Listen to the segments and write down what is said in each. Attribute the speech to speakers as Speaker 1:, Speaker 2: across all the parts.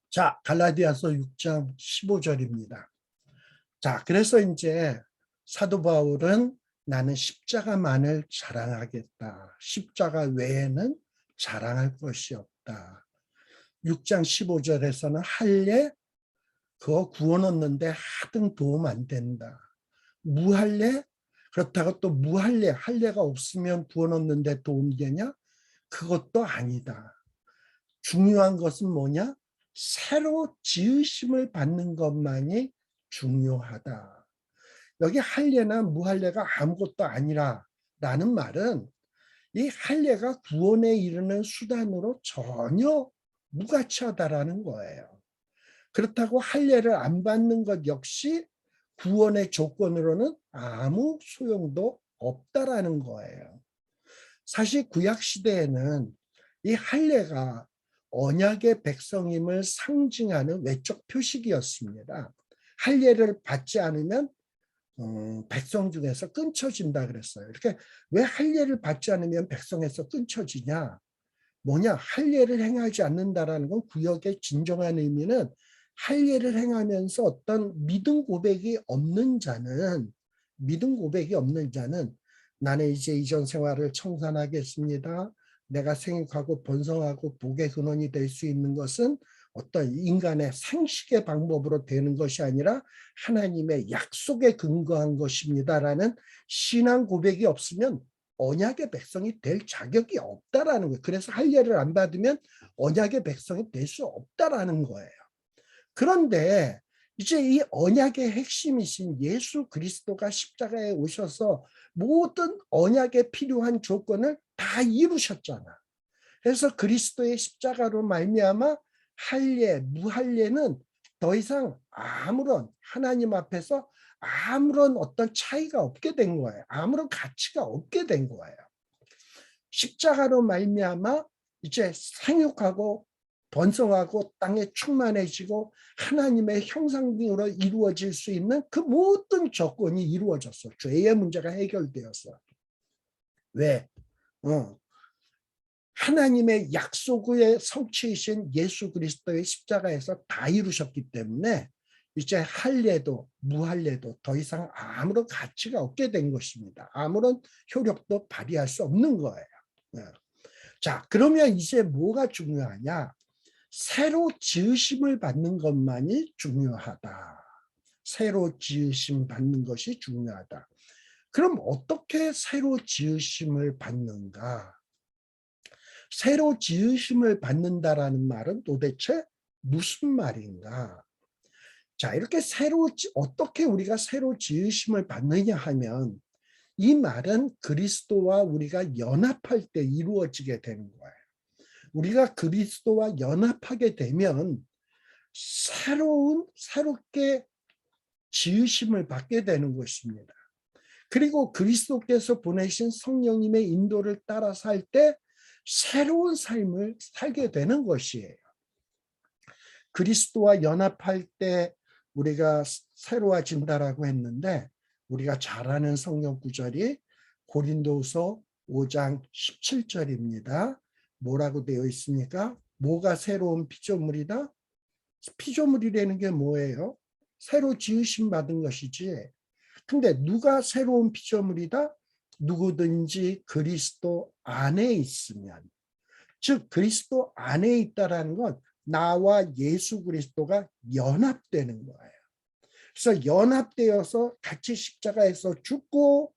Speaker 1: 자, 갈라디아서 6장 15절입니다. 자, 그래서 이제 사도 바울은 나는 십자가만을 자랑하겠다. 십자가 외에는 자랑할 것이 없다. 6장 15절에서는 할례 그거 구원 얻는데 하등 도움 안 된다. 무할례 그렇다고 또 무할례 할례가 없으면 구원 얻는데 도움이 되냐? 그것도 아니다. 중요한 것은 뭐냐? 새로 지으심을 받는 것만이 중요하다. 여기 할례나 무할례가 아무것도 아니라라는 말은 이 할례가 구원에 이르는 수단으로 전혀 무가치하다라는 거예요. 그렇다고 할례를 안 받는 것 역시 구원의 조건으로는 아무 소용도 없다라는 거예요. 사실 구약 시대에는 이 할례가 언약의 백성임을 상징하는 외적 표식이었습니다. 할례를 받지 않으면 백성 중에서 끊쳐진다 그랬어요. 이렇게 왜 할례를 받지 않으면 백성에서 끊쳐지냐? 뭐냐? 할례를 행하지 않는다라는 건 구약의 진정한 의미는 할례를 행하면서 어떤 믿음 고백이 없는 자는 나는 이제 이전 생활을 청산하겠습니다. 내가 생육하고 번성하고 복의 근원이 될 수 있는 것은 어떤 인간의 생식의 방법으로 되는 것이 아니라 하나님의 약속에 근거한 것입니다라는 신앙 고백이 없으면 언약의 백성이 될 자격이 없다라는 거예요. 그래서 할례를 안 받으면 언약의 백성이 될 수 없다라는 거예요. 그런데 이제 이 언약의 핵심이신 예수 그리스도가 십자가에 오셔서 모든 언약에 필요한 조건을 다 이루셨잖아. 그래서 그리스도의 십자가로 말미암아 할례, 무할례는 더 이상 아무런 하나님 앞에서 아무런 어떤 차이가 없게 된 거예요. 아무런 가치가 없게 된 거예요. 십자가로 말미암아 이제 생육하고 번성하고 땅에 충만해지고 하나님의 형상으로 이루어질 수 있는 그 모든 조건이 이루어졌어. 죄의 문제가 해결되었어. 왜? 하나님의 약속의 성취이신 예수 그리스도의 십자가에서 다 이루셨기 때문에 이제 할례도 무할례도 더 이상 아무런 가치가 없게 된 것입니다. 아무런 효력도 발휘할 수 없는 거예요. 자, 그러면 이제 뭐가 중요하냐? 새로 지으심을 받는 것만이 중요하다. 새로 지으심 받는 것이 중요하다. 그럼 어떻게 새로 지으심을 받는가? 새로 지으심을 받는다라는 말은 도대체 무슨 말인가? 자, 이렇게 어떻게 우리가 새로 지으심을 받느냐 하면 이 말은 그리스도와 우리가 연합할 때 이루어지게 되는 거예요. 우리가 그리스도와 연합하게 되면 새롭게 지으심을 받게 되는 것입니다. 그리고 그리스도께서 보내신 성령님의 인도를 따라 살 때 새로운 삶을 살게 되는 것이에요. 그리스도와 연합할 때 우리가 새로워진다라고 했는데 우리가 잘 아는 성경 구절이 고린도후서 5장 17절입니다. 뭐라고 되어 있습니까? 뭐가 새로운 피조물이다? 피조물이라는 게 뭐예요? 새로 지으심 받은 것이지. 근데 누가 새로운 피조물이다? 누구든지 그리스도 안에 있으면. 즉 그리스도 안에 있다라는 건 나와 예수 그리스도가 연합되는 거예요. 그래서 연합되어서 같이 십자가에서 죽고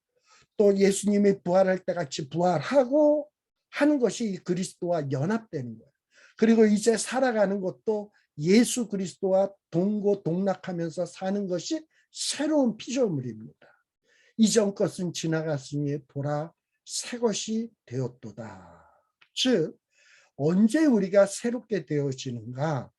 Speaker 1: 또 예수님이 부활할 때 같이 부활하고 하는 것이 그리스도와 연합되는 거예요. 그리고 이제 살아가는 것도 예수 그리스도와 동고동락하면서 사는 것이 새로운 피조물입니다. 이전 것은 지나갔으니 보라 새 것이 되었도다. 즉 언제 우리가 새롭게 되어지는가?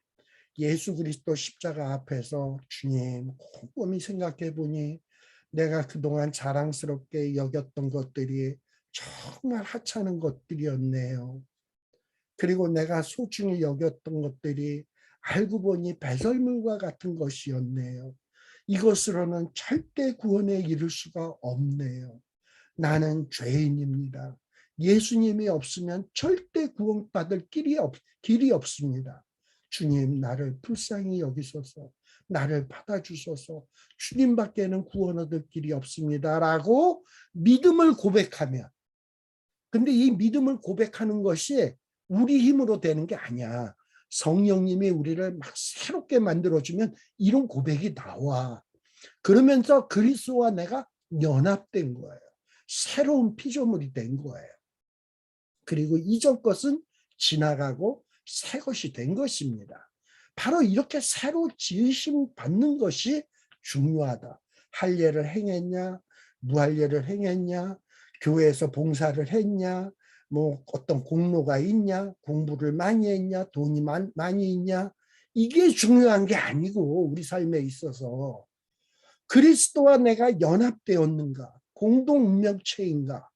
Speaker 1: 예수 그리스도 십자가 앞에서 주님 곰곰이 생각해 보니 내가 그동안 자랑스럽게 여겼던 것들이 정말 하찮은 것들이었네요. 그리고 내가 소중히 여겼던 것들이 알고 보니 배설물과 같은 것이었네요. 이것으로는 절대 구원에 이를 수가 없네요. 나는 죄인입니다. 예수님이 없으면 절대 구원받을 길이 없습니다. 주님, 나를 불쌍히 여기소서, 나를 받아주소서, 주님밖에는 구원 얻을 길이 없습니다 라고 믿음을 고백하면, 근데 이 믿음을 고백하는 것이 우리 힘으로 되는 게 아니야. 성령님이 우리를 막 새롭게 만들어주면 이런 고백이 나와. 그러면서 그리스도와 내가 연합된 거예요. 새로운 피조물이 된 거예요. 그리고 이전 것은 지나가고 새 것이 된 것입니다. 바로 이렇게 새로 지으심 받는 것이 중요하다. 할례를 행했냐, 무할례를 행했냐, 교회에서 봉사를 했냐, 뭐 어떤 공로가 있냐, 공부를 많이 했냐, 돈이 많이 있냐, 이게 중요한 게 아니고 우리 삶에 있어서 그리스도와 내가 연합되었는가, 공동 운명체인가,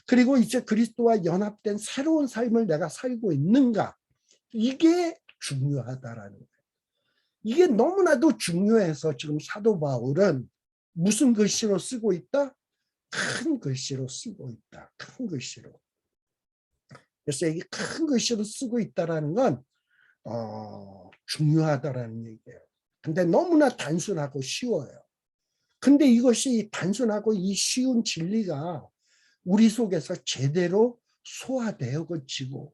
Speaker 1: 그리고 이제 그리스도와 연합된 새로운 삶을 내가 살고 있는가, 이게 중요하다라는 거예요. 이게 너무나도 중요해서 지금 사도 바울은 무슨 글씨로 쓰고 있다? 큰 글씨로 쓰고 있다. 큰 글씨로. 그래서 이게 큰 글씨로 쓰고 있다라는 건 중요하다라는 얘기예요. 근데 너무나 단순하고 쉬워요. 근데 이것이 단순하고 이 쉬운 진리가 우리 속에서 제대로 소화되어지고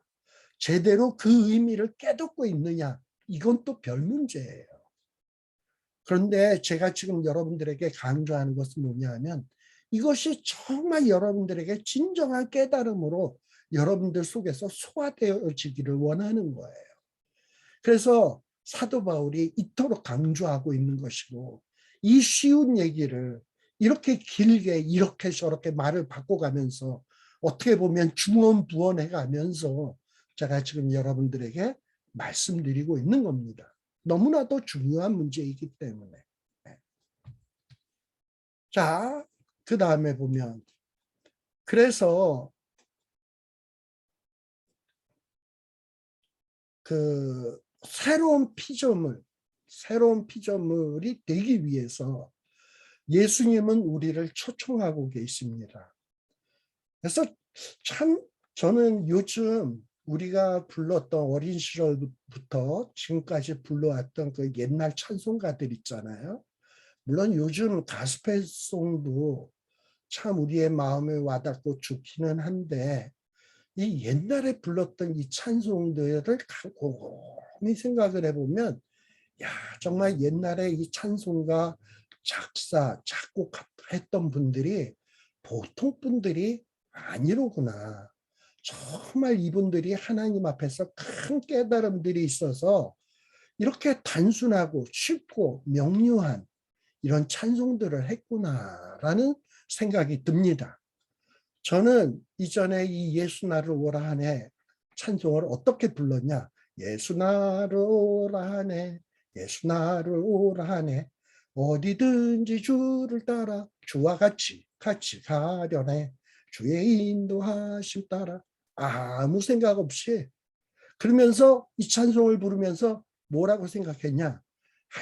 Speaker 1: 제대로 그 의미를 깨닫고 있느냐, 이건 또 별 문제예요. 그런데 제가 지금 여러분들에게 강조하는 것은 뭐냐면 이것이 정말 여러분들에게 진정한 깨달음으로 여러분들 속에서 소화되어지기를 원하는 거예요. 그래서 사도 바울이 이토록 강조하고 있는 것이고, 이 쉬운 얘기를 이렇게 길게 이렇게 저렇게 말을 바꿔가면서 어떻게 보면 중언부언해 가면서 제가 지금 여러분들에게 말씀드리고 있는 겁니다. 너무나도 중요한 문제이기 때문에. 자, 그 다음에 보면, 그래서 그 새로운 피조물이 되기 위해서 예수님은 우리를 초청하고 계십니다. 그래서 참 저는 요즘 우리가 불렀던 어린 시절부터 지금까지 불러왔던 그 옛날 찬송가들 있잖아요. 물론 요즘 가스펠송도 참 우리의 마음에 와닿고 좋기는 한데, 이 옛날에 불렀던 이 찬송들을 곰곰이 생각을 해보면, 야, 정말 옛날에 이 찬송가 작사, 작곡했던 분들이 보통 분들이 아니로구나. 정말 이분들이 하나님 앞에서 큰 깨달음들이 있어서 이렇게 단순하고 쉽고 명료한 이런 찬송들을 했구나라는 생각이 듭니다. 저는 이전에 이 예수 나를 오라 하네 찬송을 어떻게 불렀냐. 예수 나를 오라 하네, 예수 나를 오라 하네, 어디든지 주를 따라 주와 같이 가려네, 주의 인도하심 따라, 아무 생각 없이 그러면서 이 찬송을 부르면서 뭐라고 생각했냐.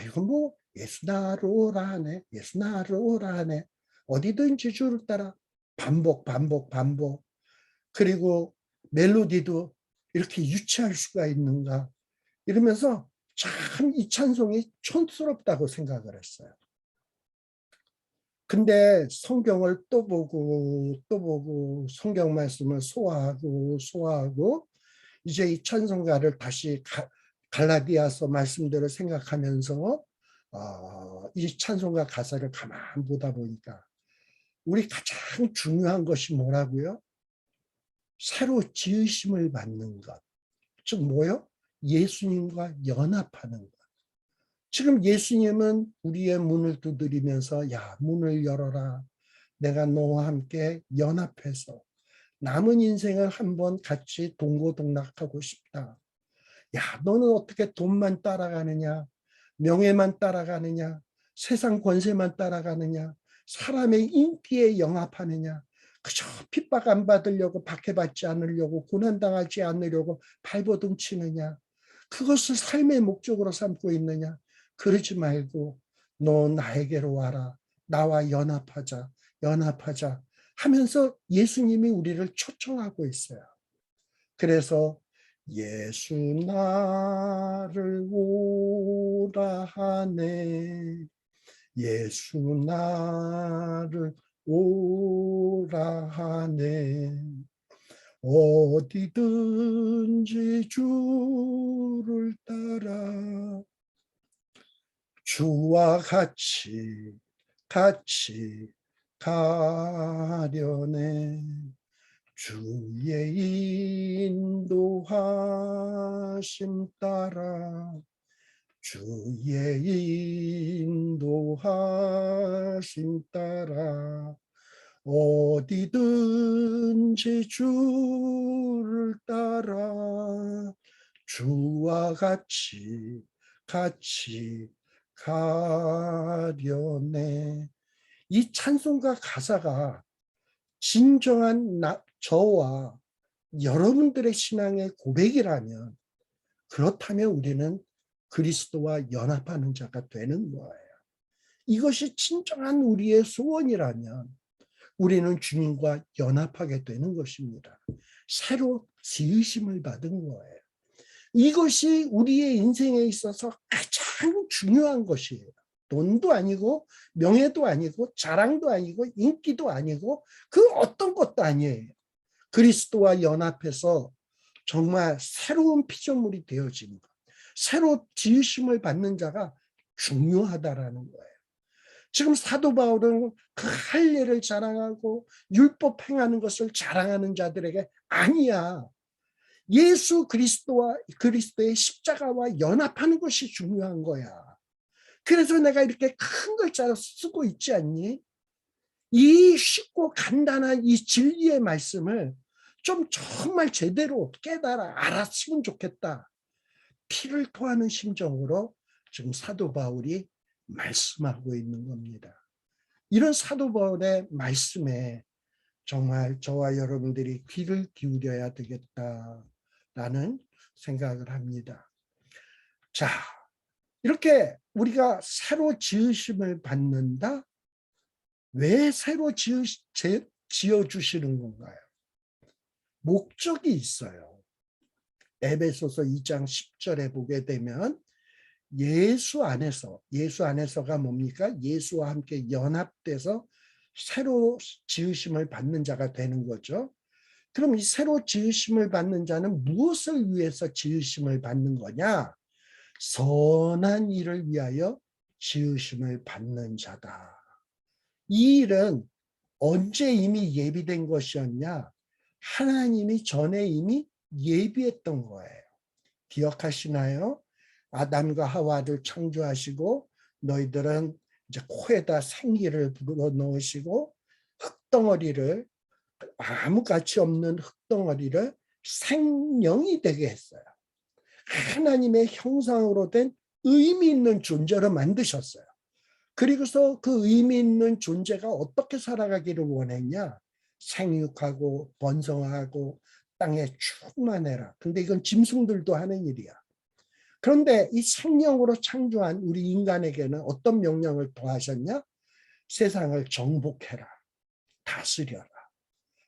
Speaker 1: 이건 뭐 예수 나를 오라 하네, 예수 나를 오라 하네, 어디든지 주를 따라, 반복. 그리고 멜로디도 이렇게 유치할 수가 있는가, 이러면서 참 이 찬송이 촌스럽다고 생각을 했어요. 근데 성경을 또 보고 성경 말씀을 소화하고 이제 이 찬송가를 다시 갈라디아서 말씀들을 생각하면서 이 찬송가 가사를 가만 보다 보니까 우리 가장 중요한 것이 뭐라고요? 새로 지으심을 받는 것. 즉 뭐요? 예수님과 연합하는 것. 지금 예수님은 우리의 문을 두드리면서 야, 문을 열어라. 내가 너와 함께 연합해서 남은 인생을 한번 같이 동고동락하고 싶다. 야, 너는 어떻게 돈만 따라가느냐? 명예만 따라가느냐? 세상 권세만 따라가느냐? 사람의 인기에 영합하느냐? 그저 핍박 안 받으려고, 박해받지 않으려고, 고난당하지 않으려고 발버둥 치느냐? 그것을 삶의 목적으로 삼고 있느냐? 그러지 말고 너 나에게로 와라. 나와 연합하자. 하면서 예수님이 우리를 초청하고 있어요. 그래서 예수 나를 오라 하네. 예수 나를 오라 하네. 어디든지 주를 따라 주와 같이 가려네. 주의 인도하심 따라 주의 인도하심 따라 어디든지 주를 따라 주와 같이 가려네. 이 찬송가 가사가 진정한 저와 여러분들의 신앙의 고백이라면, 그렇다면 우리는 그리스도와 연합하는 자가 되는 거예요. 이것이 진정한 우리의 소원이라면 우리는 주님과 연합하게 되는 것입니다. 새로 지으심을 받은 거예요. 이것이 우리의 인생에 있어서 가장 중요한 것이에요. 돈도 아니고 명예도 아니고 자랑도 아니고 인기도 아니고 그 어떤 것도 아니에요. 그리스도와 연합해서 정말 새로운 피조물이 되어지는 것, 새로 지으심을 받는 자가 중요하다라는 거예요. 지금 사도 바울은 그 할례를 자랑하고 율법 행하는 것을 자랑하는 자들에게 아니야, 예수 그리스도와 그리스도의 십자가와 연합하는 것이 중요한 거야. 그래서 내가 이렇게 큰 글자로 쓰고 있지 않니? 이 쉽고 간단한 이 진리의 말씀을 좀 정말 제대로 깨달아 알았으면 좋겠다. 피를 토하는 심정으로 지금 사도 바울이 말씀하고 있는 겁니다. 이런 사도 바울의 말씀에 정말 저와 여러분들이 귀를 기울여야 되겠다라는 생각을 합니다. 자, 이렇게 우리가 새로 지으심을 받는다? 왜 새로 지어주시는 건가요? 목적이 있어요. 에베소서 2장 10절에 보게 되면 예수 안에서가 뭡니까? 예수와 함께 연합돼서 새로 지으심을 받는 자가 되는 거죠. 그럼 이 새로 지으심을 받는 자는 무엇을 위해서 지으심을 받는 거냐? 선한 일을 위하여 지으심을 받는 자다. 이 일은 언제 이미 예비된 것이었냐? 하나님이 전에 이미 예비했던 거예요. 기억하시나요? 아담과 하와를 창조하시고 너희들은 이제 코에다 생기를 불어넣으시고 흙덩어리를, 아무 가치 없는 흙덩어리를 생명이 되게 했어요. 하나님의 형상으로 된 의미 있는 존재로 만드셨어요. 그리고서 그 의미 있는 존재가 어떻게 살아가기를 원했냐? 생육하고 번성하고 땅에 충만해라. 근데 이건 짐승들도 하는 일이야. 그런데 이 생명으로 창조한 우리 인간에게는 어떤 명령을 더하셨냐? 세상을 정복해라. 다스려라.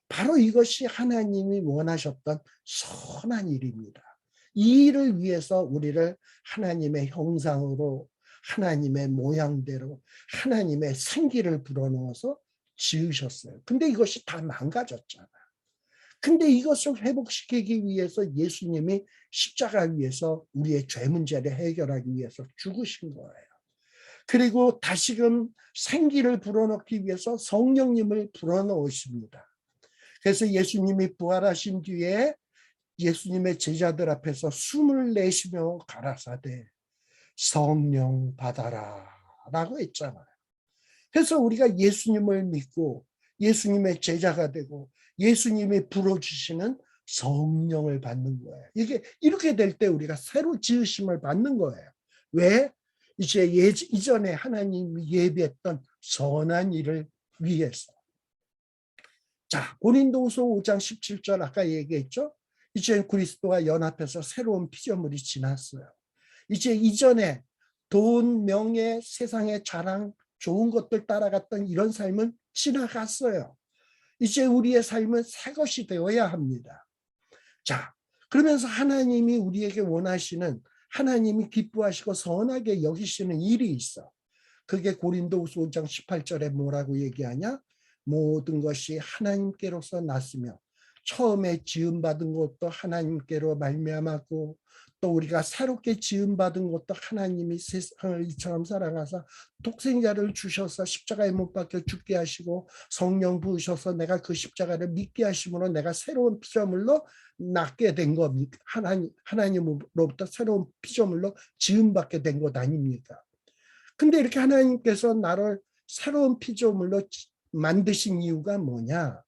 Speaker 1: 바로 이것이 하나님이 원하셨던 선한 일입니다. 이 일을 위해서 우리를 하나님의 형상으로, 하나님의 모양대로, 하나님의 생기를 불어넣어서 지으셨어요. 근데 이것이 다 망가졌잖아요. 근데 이것을 회복시키기 위해서 예수님이 십자가 위에서 우리의 죄 문제를 해결하기 위해서 죽으신 거예요. 그리고 다시금 생기를 불어넣기 위해서 성령님을 불어넣으십니다. 그래서 예수님이 부활하신 뒤에 예수님의 제자들 앞에서 숨을 내쉬며 가라사대 성령 받아라 라고 했잖아요. 그래서 우리가 예수님을 믿고 예수님의 제자가 되고 예수님이 불어주시는 성령을 받는 거예요. 이게 이렇게 될 때 우리가 새로 지으심을 받는 거예요. 왜? 이제 이전에 하나님이 예비했던 선한 일을 위해서. 자, 고린도후서 5장 17절 아까 얘기했죠? 이제 그리스도와 연합해서 새로운 피조물이 지났어요. 이제 이전에 돈, 명예, 세상의 자랑, 좋은 것들 따라갔던 이런 삶은 지나갔어요. 이제 우리의 삶은 새 것이 되어야 합니다. 자, 그러면서 하나님이 우리에게 원하시는, 하나님이 기뻐하시고 선하게 여기시는 일이 있어. 그게 고린도후서 5장 18절에 뭐라고 얘기하냐? 모든 것이 하나님께로서 났으며 처음에 지음받은 것도 하나님께로 말미암았고 또 우리가 새롭게 지음받은 것도 하나님이 세상을 이처럼 사랑하사 독생자를 주셔서 십자가에 못 박혀 죽게 하시고 성령 부으셔서 내가 그 십자가를 믿게 하심으로 내가 새로운 피조물로 낳게 된 겁니까? 하나님으로부터 새로운 피조물로 지음받게 된 것 아닙니까? 근데 이렇게 하나님께서 나를 새로운 피조물로 만드신 이유가 뭐냐?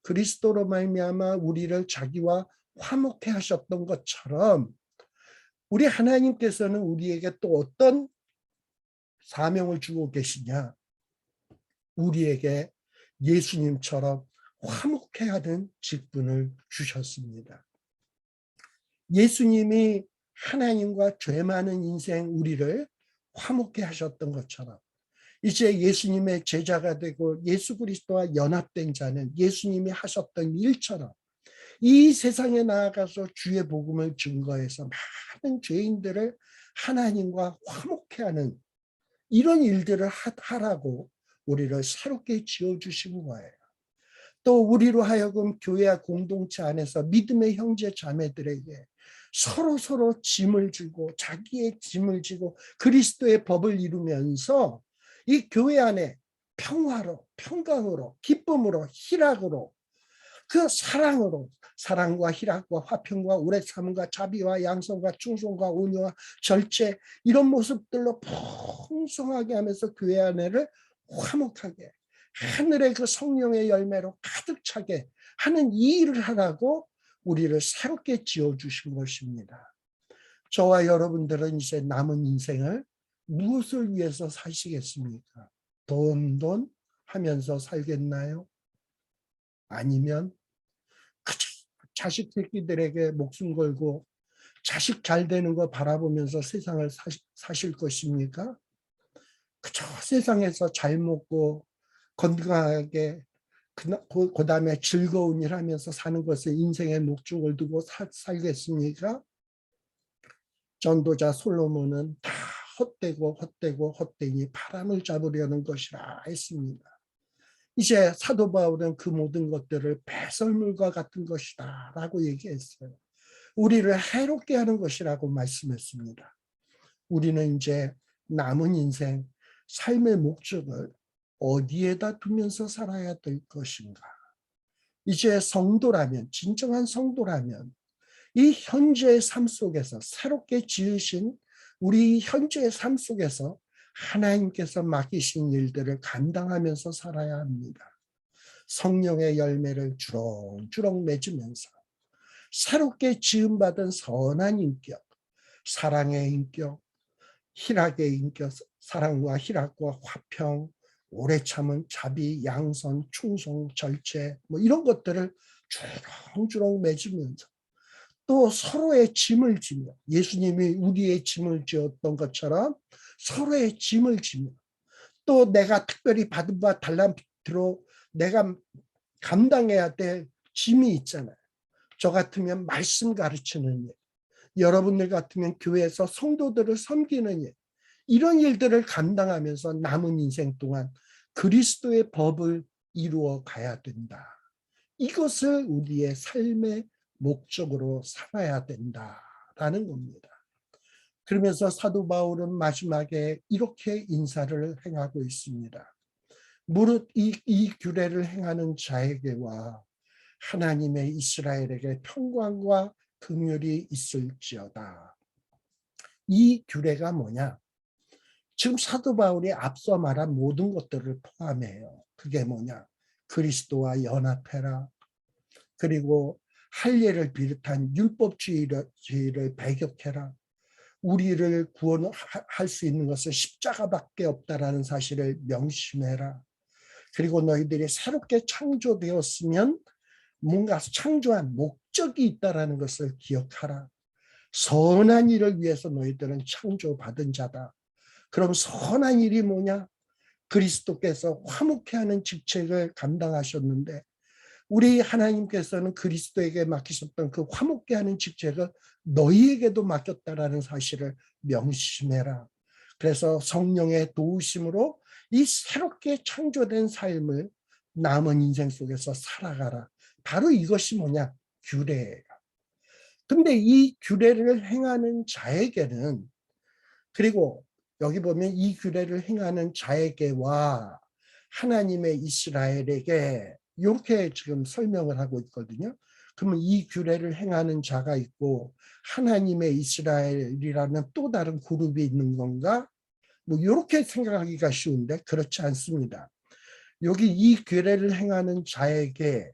Speaker 1: 그리스도로 말미암아 우리를 자기와 화목해 하셨던 것처럼 우리 하나님께서는 우리에게 또 어떤 사명을 주고 계시냐? 우리에게 예수님처럼 화목해 하는 직분을 주셨습니다. 예수님이 하나님과 죄 많은 인생 우리를 화목해 하셨던 것처럼 이제 예수님의 제자가 되고 예수 그리스도와 연합된 자는 예수님이 하셨던 일처럼 이 세상에 나아가서 주의 복음을 증거해서 많은 죄인들을 하나님과 화목해 하는 이런 일들을 하라고 우리를 새롭게 지어주신 거예요. 또 우리로 하여금 교회와 공동체 안에서 믿음의 형제 자매들에게 서로 짐을 지고 자기의 짐을 지고 그리스도의 법을 이루면서 이 교회 안에 평화로, 평강으로, 기쁨으로, 희락으로, 그 사랑으로, 사랑과 희락과 화평과 오래 참음과 자비와 양성과 충성과 온유와 절제 이런 모습들로 풍성하게 하면서 교회 안에를 화목하게 하늘의 그 성령의 열매로 가득 차게 하는 이 일을 하라고 우리를 새롭게 지어주신 것입니다. 저와 여러분들은 이제 남은 인생을 무엇을 위해서 사시겠습니까? 돈 하면서 살겠나요? 아니면 그저 자식 새끼들에게 목숨 걸고 자식 잘 되는 거 바라보면서 세상을 사실 것입니까? 그저 세상에서 잘 먹고 건강하게 그다음에 즐거운 일 하면서 사는 것에 인생의 목적을 두고 살겠습니까? 전도자 솔로몬은 다 헛되니 바람을 잡으려는 것이라 했습니다. 이제 사도 바울은 그 모든 것들을 배설물과 같은 것이다 라고 얘기했어요. 우리를 해롭게 하는 것이라고 말씀했습니다. 우리는 이제 남은 인생, 삶의 목적을 어디에다 두면서 살아야 될 것인가? 이제 성도라면, 진정한 성도라면 이 현재의 삶 속에서 새롭게 지으신 우리 현재의 삶 속에서 하나님께서 맡기신 일들을 감당하면서 살아야 합니다. 성령의 열매를 주렁주렁 맺으면서 새롭게 지음받은 선한 인격, 사랑의 인격, 희락의 인격, 사랑과 희락과 화평, 오래 참은 자비, 양선, 충성, 절제 이런 것들을 주렁주렁 맺으면서 또 서로의 짐을 지며 예수님이 우리의 짐을 지었던 것처럼 서로의 짐을 지며 또 내가 특별히 받은 바 달란트로 내가 감당해야 될 짐이 있잖아요. 저 같으면 말씀 가르치는 일, 여러분들 같으면 교회에서 성도들을 섬기는 일, 이런 일들을 감당하면서 남은 인생 동안 그리스도의 법을 이루어 가야 된다. 이것을 우리의 삶의 목적으로 삼아야 된다라는 겁니다. 그러면서 사도 바울은 마지막에 이렇게 인사를 행하고 있습니다. 무릇 이 규례를 행하는 자에게와 하나님의 이스라엘에게 평강과 긍휼이 있을지어다. 이 규례가 뭐냐? 지금 사도 바울이 앞서 말한 모든 것들을 포함해요. 그게 뭐냐? 그리스도와 연합해라. 그리고 할례를 비롯한 율법주의를 배격해라. 우리를 구원할 수 있는 것은 십자가밖에 없다라는 사실을 명심해라. 그리고 너희들이 새롭게 창조되었으면 뭔가 창조한 목적이 있다라는 것을 기억하라. 선한 일을 위해서 너희들은 창조받은 자다. 그럼 선한 일이 뭐냐? 그리스도께서 화목케 하는 직책을 감당하셨는데 우리 하나님께서는 그리스도에게 맡기셨던 그 화목케 하는 직책을 너희에게도 맡겼다라는 사실을 명심해라. 그래서 성령의 도우심으로 이 새롭게 창조된 삶을 남은 인생 속에서 살아가라. 바로 이것이 뭐냐? 규례예요. 근데 이 규례를 행하는 자에게는, 그리고 여기 보면 이 규례를 행하는 자에게와 하나님의 이스라엘에게 이렇게 지금 설명을 하고 있거든요. 그러면 이 규례를 행하는 자가 있고 하나님의 이스라엘이라는 또 다른 그룹이 있는 건가? 뭐 이렇게 생각하기가 쉬운데 그렇지 않습니다. 여기 이 규례를 행하는 자에게,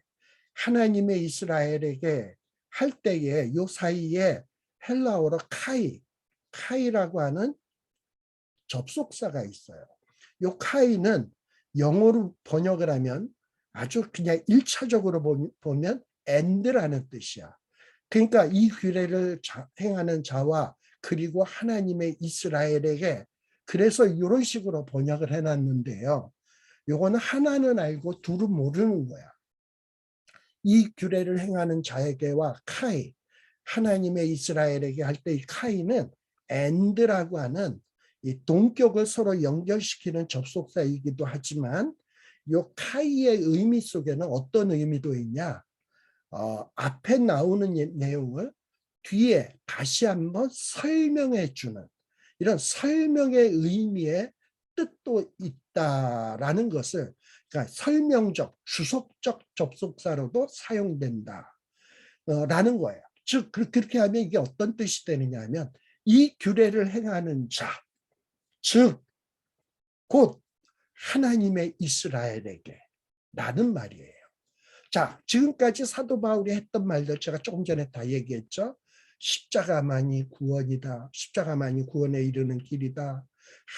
Speaker 1: 하나님의 이스라엘에게 할 때에 요 사이에 헬라어로 카이라고 하는 접속사가 있어요. 요 카이는 영어로 번역을 하면 아주 그냥 1차적으로 보면 and라는 뜻이야. 그러니까 이 규례를 행하는 자와 그리고 하나님의 이스라엘에게, 그래서 이런 식으로 번역을 해놨는데요. 요거는 하나는 알고 둘은 모르는 거야. 이 규례를 행하는 자에게와 카이, 하나님의 이스라엘에게 할 때 이 카이는 and라고 하는 이 동격을 서로 연결시키는 접속사이기도 하지만 이 카이의 의미 속에는 어떤 의미도 있냐? 앞에 나오는 내용을 뒤에 다시 한번 설명해 주는 이런 설명의 의미의 뜻도 있다라는 것을, 그러니까 설명적, 주석적 접속사로도 사용된다 라는 거예요. 즉 그렇게 하면 이게 어떤 뜻이 되느냐 하면 이 규례를 행하는 자, 즉 곧 하나님의 이스라엘에게 라는 말이에요. 자, 지금까지 사도 바울이 했던 말들 제가 조금 전에 다 얘기했죠. 십자가만이 구원이다. 십자가만이 구원에 이르는 길이다.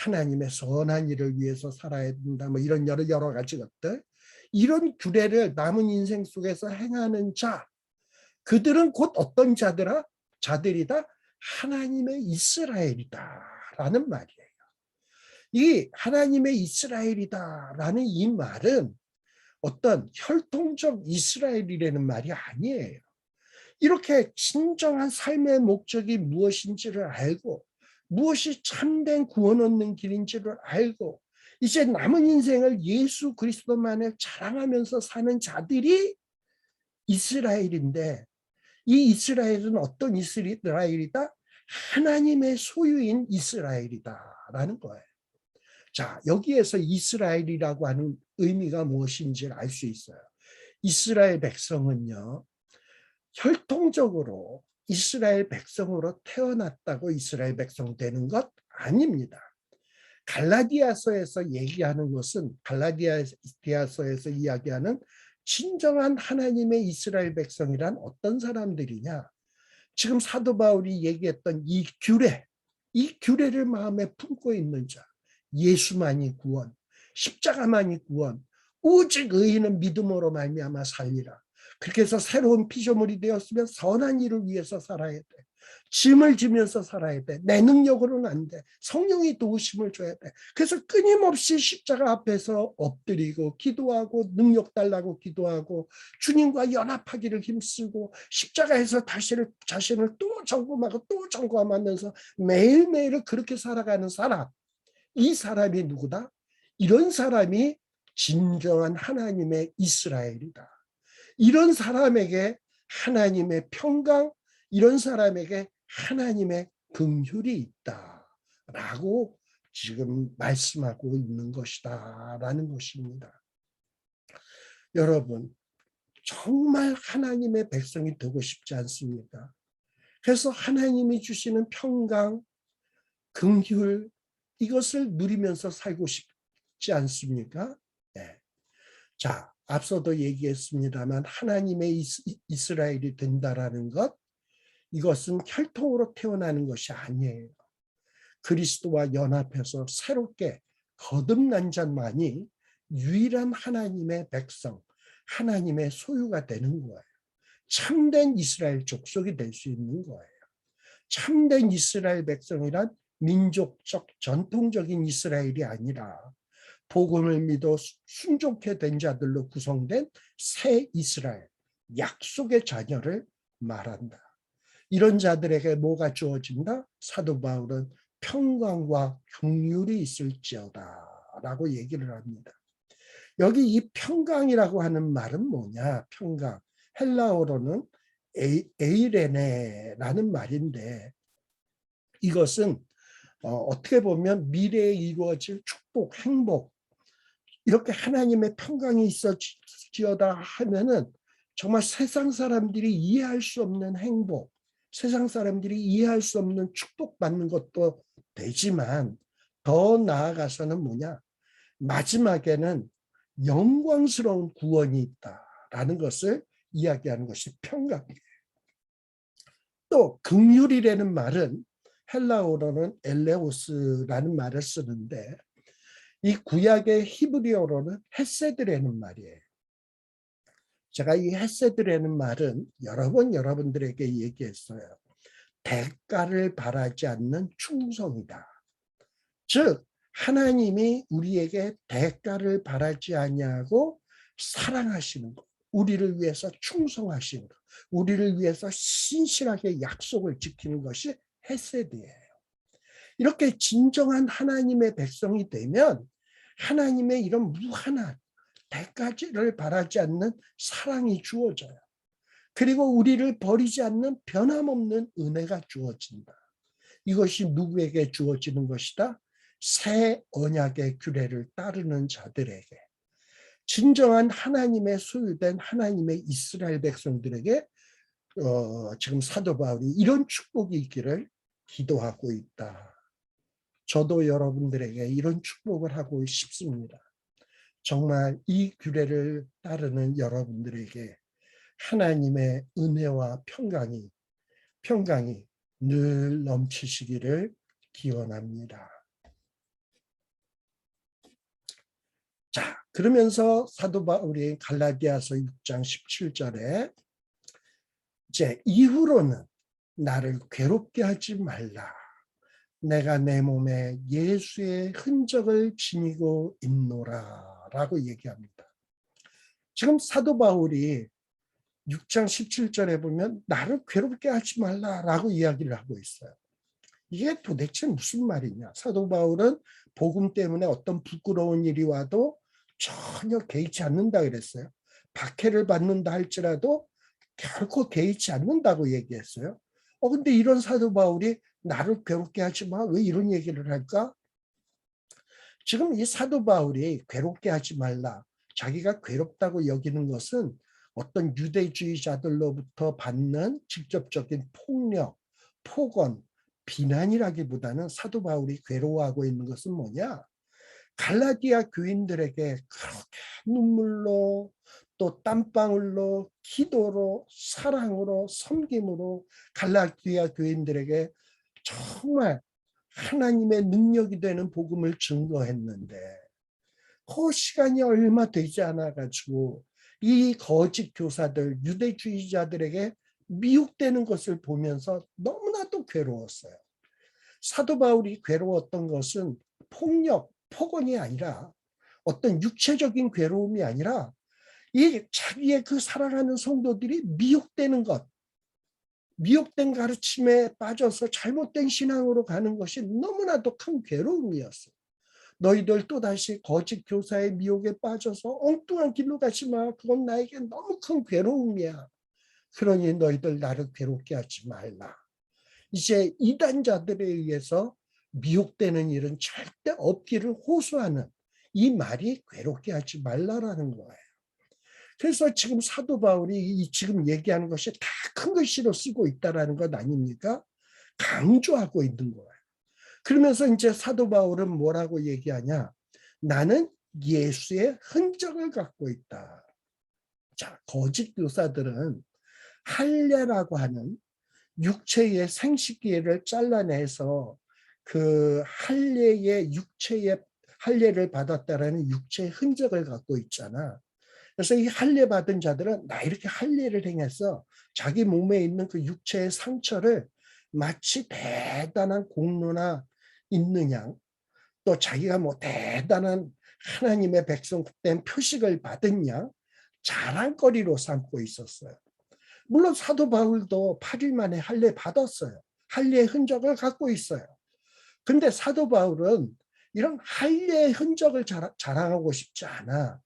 Speaker 1: 하나님의 선한 일을 위해서 살아야 된다. 뭐 이런 여러 가지 것들. 이런 규례를 남은 인생 속에서 행하는 자, 그들은 곧 어떤 자들이다? 하나님의 이스라엘이다라는 말이에요. 이 하나님의 이스라엘이다라는 이 말은 어떤 혈통적 이스라엘이라는 말이 아니에요. 이렇게 진정한 삶의 목적이 무엇인지를 알고 무엇이 참된 구원 얻는 길인지를 알고 이제 남은 인생을 예수 그리스도만을 자랑하면서 사는 자들이 이스라엘인데, 이 이스라엘은 어떤 이스라엘이다? 하나님의 소유인 이스라엘이다라는 거예요. 자, 여기에서 이스라엘이라고 하는 의미가 무엇인지를 알 수 있어요. 이스라엘 백성은요, 혈통적으로 이스라엘 백성으로 태어났다고 이스라엘 백성 되는 것 아닙니다. 갈라디아서에서 얘기하는 것은, 갈라디아서에서 이야기하는 진정한 하나님의 이스라엘 백성이란 어떤 사람들이냐? 지금 사도 바울이 얘기했던 이 규례를 마음에 품고 있는 자, 예수만이 구원, 십자가만이 구원, 오직 의인은 믿음으로 말미암아 살리라. 그렇게 해서 새로운 피조물이 되었으면 선한 일을 위해서 살아야 돼. 짐을 지면서 살아야 돼. 내 능력으로는 안 돼. 성령이 도우심을 줘야 돼. 그래서 끊임없이 십자가 앞에서 엎드리고 기도하고 능력 달라고 기도하고 주님과 연합하기를 힘쓰고 십자가에서 자신을 또 점검하고 또 점검하면서 매일매일을 그렇게 살아가는 사람, 이 사람이 누구다? 이런 사람이 진정한 하나님의 이스라엘이다. 이런 사람에게 하나님의 평강, 이런 사람에게 하나님의 긍휼이 있다라고 지금 말씀하고 있는 것이다라는 것입니다. 여러분, 정말 하나님의 백성이 되고 싶지 않습니까? 그래서 하나님이 주시는 평강, 긍휼, 이것을 누리면서 살고 싶지 않습니까? 네. 자, 앞서도 얘기했습니다만 하나님의 이스라엘이 된다라는 것, 이것은 혈통으로 태어나는 것이 아니에요. 그리스도와 연합해서 새롭게 거듭난 자만이 유일한 하나님의 백성, 하나님의 소유가 되는 거예요. 참된 이스라엘 족속이 될 수 있는 거예요. 참된 이스라엘 백성이란 민족적 전통적인 이스라엘이 아니라 복음을 믿어 순종케 된 자들로 구성된 새 이스라엘, 약속의 자녀를 말한다. 이런 자들에게 뭐가 주어진다? 사도 바울은 평강과 긍휼이 있을지어다 라고 얘기를 합니다. 여기 이 평강이라고 하는 말은 뭐냐? 평강. 헬라어로는 에이레네라는 말인데, 이것은 어떻게 보면 미래에 이루어질 축복, 행복, 이렇게 하나님의 평강이 있어지어다 하면은 정말 세상 사람들이 이해할 수 없는 행복, 세상 사람들이 이해할 수 없는 축복받는 것도 되지만, 더 나아가서는 뭐냐? 마지막에는 영광스러운 구원이 있다라는 것을 이야기하는 것이 평강이에요. 또 긍휼이라는 말은 헬라어로는 엘레오스라는 말을 쓰는데, 이 구약의 히브리어로는 헤세드라는 말이에요. 제가 이 헤세드라는 말은 여러 번 여러분들에게 얘기했어요. 대가를 바라지 않는 충성이다. 즉 하나님이 우리에게 대가를 바라지 아니하고 사랑하시는 것, 우리를 위해서 충성하시는 것, 우리를 위해서 신실하게 약속을 지키는 것이 헤세드예요. 이렇게 진정한 하나님의 백성이 되면 하나님의 이런 무한한 대가를 바라지 않는 사랑이 주어져요. 그리고 우리를 버리지 않는 변함없는 은혜가 주어진다. 이것이 누구에게 주어지는 것이다? 새 언약의 규례를 따르는 자들에게, 진정한 하나님의 소유된 하나님의 이스라엘 백성들에게 지금 사도 바울이 이런 축복이 있기를 기도하고 있다. 저도 여러분들에게 이런 축복을 하고 싶습니다. 정말 이 규례를 따르는 여러분들에게 하나님의 은혜와 평강이 늘 넘치시기를 기원합니다. 자, 그러면서 사도 바울이 갈라디아서 6장 17절에 이제 이후로는 나를 괴롭게 하지 말라. 내가 내 몸에 예수의 흔적을 지니고 있노라 라고 얘기합니다. 지금 사도 바울이 6장 17절에 보면 나를 괴롭게 하지 말라라고 이야기를 하고 있어요. 이게 도대체 무슨 말이냐? 사도 바울은 복음 때문에 어떤 부끄러운 일이 와도 전혀 개의치 않는다 그랬어요. 박해를 받는다 할지라도 결코 개의치 않는다고 얘기했어요. 근데 이런 사도 바울이 나를 괴롭게 하지 마, 왜 이런 얘기를 할까? 지금 이 사도 바울이 괴롭게 하지 말라, 자기가 괴롭다고 여기는 것은 어떤 유대주의자들로부터 받는 직접적인 폭력, 폭언, 비난이라기보다는 사도 바울이 괴로워하고 있는 것은 뭐냐? 갈라디아 교인들에게 그렇게 눈물로 또 땀방울로 기도로 사랑으로 섬김으로 갈라디아 교인들에게 정말 하나님의 능력이 되는 복음을 증거했는데, 그 시간이 얼마 되지 않아 가지고 이 거짓 교사들, 유대주의자들에게 미혹되는 것을 보면서 너무나도 괴로웠어요. 사도 바울이 괴로웠던 것은 폭력, 폭언이 아니라, 어떤 육체적인 괴로움이 아니라 이 자기의 그 사랑하는 성도들이 미혹되는 것, 미혹된 가르침에 빠져서 잘못된 신앙으로 가는 것이 너무나도 큰 괴로움이었어요. 너희들 또다시 거짓 교사의 미혹에 빠져서 엉뚱한 길로 가지 마. 그건 나에게 너무 큰 괴로움이야. 그러니 너희들 나를 괴롭게 하지 말라. 이제 이단자들에 의해서 미혹되는 일은 절대 없기를 호소하는 이 말이 괴롭게 하지 말라라는 거예요. 그래서 지금 사도 바울이 지금 얘기하는 것이 다 큰 글씨로 쓰고 있다라는 것 아닙니까? 강조하고 있는 거예요. 그러면서 이제 사도 바울은 뭐라고 얘기하냐? 나는 예수의 흔적을 갖고 있다. 자, 거짓 교사들은 할례라고 하는 육체의 생식기를 잘라내서 그 할례의 육체의 할례를 받았다라는 육체의 흔적을 갖고 있잖아. 그래서 이 할례 받은 자들은 나 이렇게 할례를 행해서 자기 몸에 있는 그 육체의 상처를 마치 대단한 공로나 있는 양, 또 자기가 뭐 대단한 하나님의 백성된 표식을 받은 양 자랑거리로 삼고 있었어요. 물론 사도 바울도 8일 만에 할례 받았어요. 할례의 흔적을 갖고 있어요. 근데 사도 바울은 이런 할례의 흔적을 자랑하고 싶지 않아.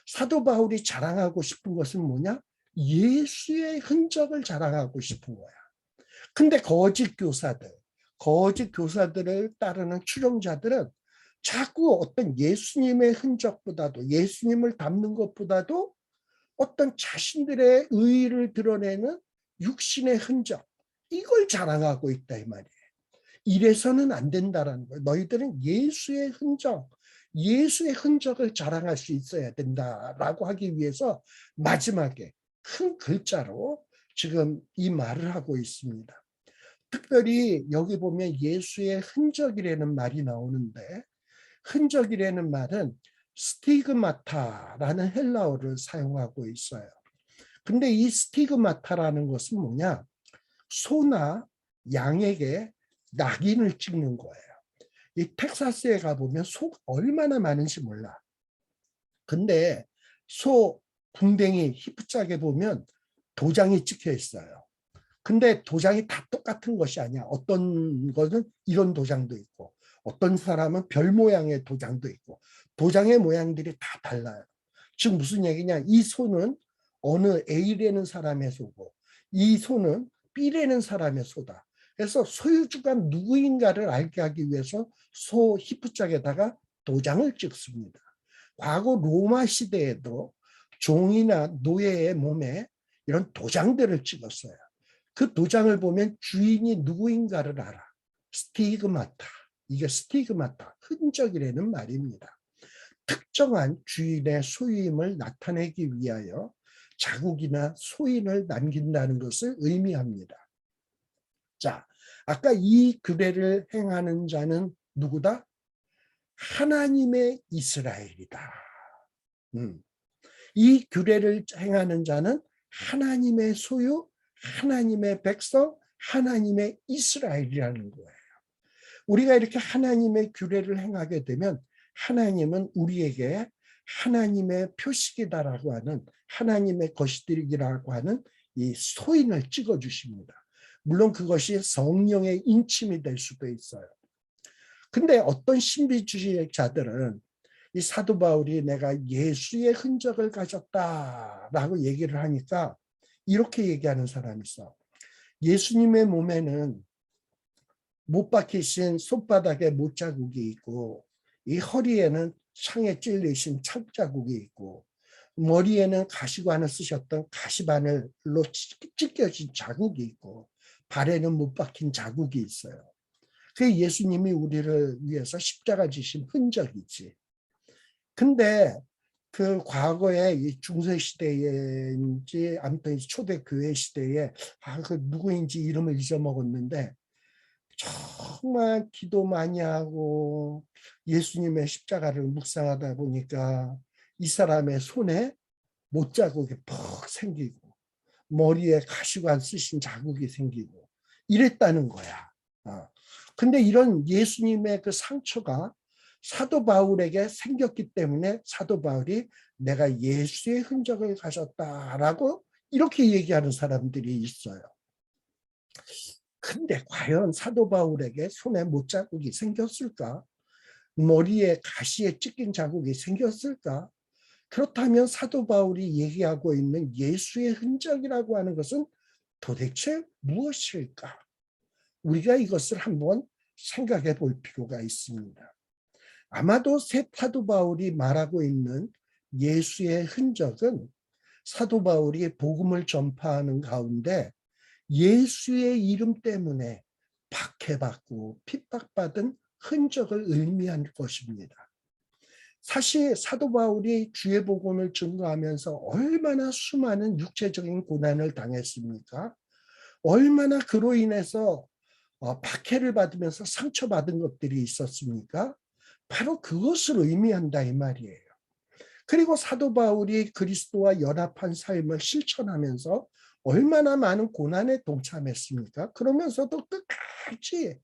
Speaker 1: 사도 바울이 자랑하고 싶은 것은 뭐냐? 예수의 흔적을 자랑하고 싶은 거야. 근데 거짓 교사들을 따르는 추종자들은 자꾸 어떤 예수님의 흔적보다도, 예수님을 닮는 것보다도 어떤 자신들의 의의를 드러내는 육신의 흔적, 이걸 자랑하고 있다 이 말이에요. 이래서는 안 된다라는 거예요. 너희들은 예수의 흔적을 자랑할 수 있어야 된다라고 하기 위해서 마지막에 큰 글자로 지금 이 말을 하고 있습니다. 특별히 여기 보면 예수의 흔적이라는 말이 나오는데, 흔적이라는 말은 스티그마타라는 헬라어를 사용하고 있어요. 근데 이 스티그마타라는 것은 뭐냐? 소나 양에게 낙인을 찍는 거예요. 이 텍사스에 가보면 소가 얼마나 많은지 몰라. 근데 소 궁뎅이 히프짝에 보면 도장이 찍혀 있어요. 근데 도장이 다 똑같은 것이 아니야. 어떤 거는 이런 도장도 있고, 어떤 사람은 별 모양의 도장도 있고, 도장의 모양들이 다 달라요. 지금 무슨 얘기냐? 이 소는 어느 A라는 사람의 소고, 이 소는 B라는 사람의 소다. 그래서 소유주가 누구인가를 알게 하기 위해서 소 히프짝에다가 도장을 찍습니다. 과거 로마 시대에도 종이나 노예의 몸에 이런 도장들을 찍었어요. 그 도장을 보면 주인이 누구인가를 알아. 스티그마타. 이게 스티그마타, 흔적이라는 말입니다. 특정한 주인의 소유임을 나타내기 위하여 자국이나 소인을 남긴다는 것을 의미합니다. 자, 아까 이 규례를 행하는 자는 누구다? 하나님의 이스라엘이다. 이 규례를 행하는 자는 하나님의 소유, 하나님의 백성, 하나님의 이스라엘이라는 거예요. 우리가 이렇게 하나님의 규례를 행하게 되면 하나님은 우리에게 하나님의 표식이다라고 하는, 하나님의 것이라고 하는 이 소인을 찍어주십니다. 물론 그것이 성령의 인침이 될 수도 있어요. 근데 어떤 신비주의자들은 이 사도 바울이 내가 예수의 흔적을 가졌다라고 얘기를 하니까 이렇게 얘기하는 사람이 있어. 예수님의 몸에는 못 박히신 손바닥에 못자국이 있고, 이 허리에는 창에 찔리신 창자국이 있고, 머리에는 가시관을 쓰셨던 가시바늘로 찢겨진 자국이 있고, 발에는 못 박힌 자국이 있어요. 그게 예수님이 우리를 위해서 십자가 지신 흔적이지. 근데 그 과거에 이 중세 시대인지 아무튼 초대 교회 시대에 그 누구인지 이름을 잊어먹었는데 정말 기도 많이 하고 예수님의 십자가를 묵상하다 보니까 이 사람의 손에 못자국이 퍽 생기고 머리에 가시관 쓰신 자국이 생기고 이랬다는 거야. 근데 이런 예수님의 그 상처가 사도 바울에게 생겼기 때문에 사도 바울이 내가 예수의 흔적을 가졌다라고 이렇게 얘기하는 사람들이 있어요. 근데 과연 사도 바울에게 손에 못자국이 생겼을까? 머리에 가시에 찢긴 자국이 생겼을까? 그렇다면 사도 바울이 얘기하고 있는 예수의 흔적이라고 하는 것은 도대체 무엇일까? 우리가 이것을 한번 생각해 볼 필요가 있습니다. 아마도 사도 바울이 말하고 있는 예수의 흔적은 사도 바울이 복음을 전파하는 가운데 예수의 이름 때문에 박해받고 핍박받은 흔적을 의미할 것입니다. 사실 사도 바울이 주의 복음을 증거하면서 얼마나 수많은 육체적인 고난을 당했습니까? 얼마나 그로 인해서 박해를 받으면서 상처받은 것들이 있었습니까? 바로 그것을 의미한다 이 말이에요. 그리고 사도 바울이 그리스도와 연합한 삶을 실천하면서 얼마나 많은 고난에 동참했습니까? 그러면서도 끝까지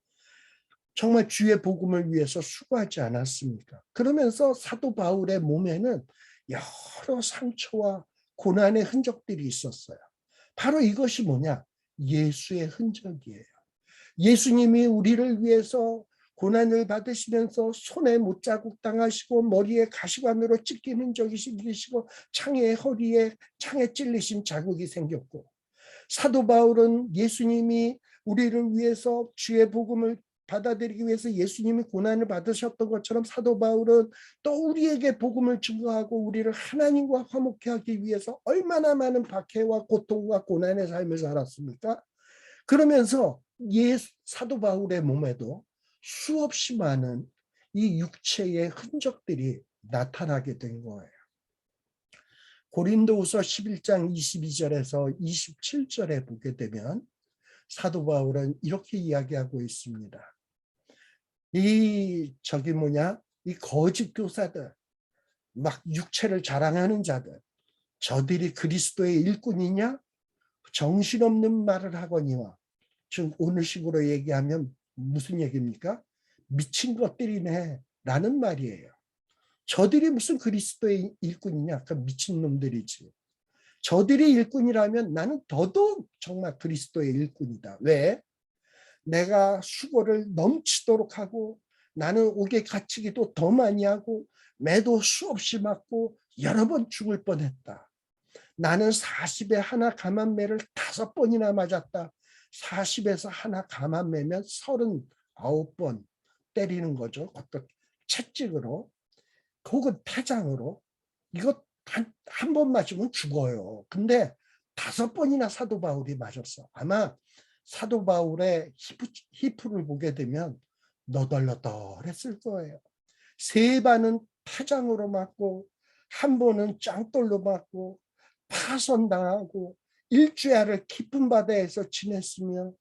Speaker 1: 정말 주의 복음을 위해서 수고하지 않았습니까? 그러면서 사도 바울의 몸에는 여러 상처와 고난의 흔적들이 있었어요. 바로 이것이 뭐냐? 예수의 흔적이에요. 예수님이 우리를 위해서 고난을 받으시면서 손에 못자국 당하시고 머리에 가시관으로 찢긴 흔적이 생기시고 창에 찔리신 자국이 생겼고, 사도 바울은 예수님이 우리를 위해서 주의 복음을 받아들이기 위해서 예수님이 고난을 받으셨던 것처럼 사도 바울은 또 우리에게 복음을 증거하고 우리를 하나님과 화목케 하기 위해서 얼마나 많은 박해와 고통과 고난의 삶을 살았습니까? 그러면서 사도 바울의 몸에도 수없이 많은 이 육체의 흔적들이 나타나게 된 거예요. 고린도후서 11장 22절에서 27절에 보게 되면 사도 바울은 이렇게 이야기하고 있습니다. 이 거짓 교사들, 막 육체를 자랑하는 자들, 저들이 그리스도의 일꾼이냐? 정신없는 말을 하거니와. 즉 오늘식으로 얘기하면 무슨 얘기입니까? 미친 것들이네 라는 말이에요. 저들이 무슨 그리스도의 일꾼이냐? 그 미친놈들이지. 저들이 일꾼이라면 나는 더더욱 정말 그리스도의 일꾼이다. 왜? 내가 수고를 넘치도록 하고 나는 옥에 갇히기도 더 많이 하고 매도 수없이 맞고 여러 번 죽을 뻔했다. 나는 40에 하나 감한매를 5번이나 맞았다. 40에서 하나 감한매면 39번 때리는 거죠. 어떤 채찍으로 혹은 패장으로. 이거 한 번 맞으면 죽어요. 근데 5번이나 사도 바울이 맞았어. 아마 사도 바울의 히프를 보게 되면 너덜너덜했을 거예요. 3번은 패장으로 맞고 한 번은 짱돌로 맞고 파손당하고 일주야를 깊은 바다에서 지냈으며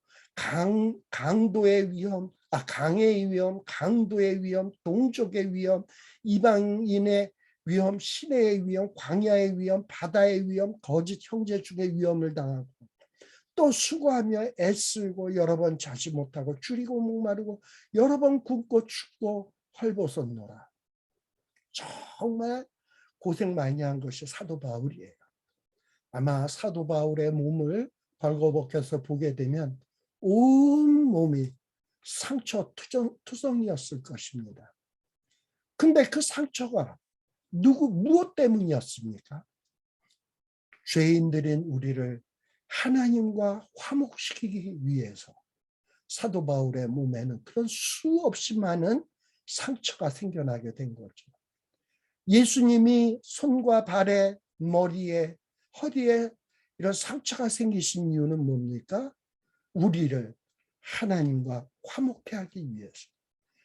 Speaker 1: 강도의 위험, 강의 위험, 강도의 위험, 동족의 위험, 이방인의 위험, 시내의 위험, 광야의 위험, 바다의 위험, 거짓 형제 중의 위험을 당하고 또 수고하며 애쓰고 여러 번 자지 못하고 줄이고 목마르고 여러 번 굶고 춥고 헐벗었노라. 정말 고생 많이 한 것이 사도 바울이에요. 아마 사도 바울의 몸을 벌거벗겨서 보게 되면 온 몸이 상처 투성이었을 것입니다. 근데 그 상처가 무엇 때문이었습니까? 죄인들인 우리를 하나님과 화목시키기 위해서 사도 바울의 몸에는 그런 수없이 많은 상처가 생겨나게 된 거죠. 예수님이 손과 발에, 머리에, 허리에 이런 상처가 생기신 이유는 뭡니까? 우리를 하나님과 화목케 하기 위해서.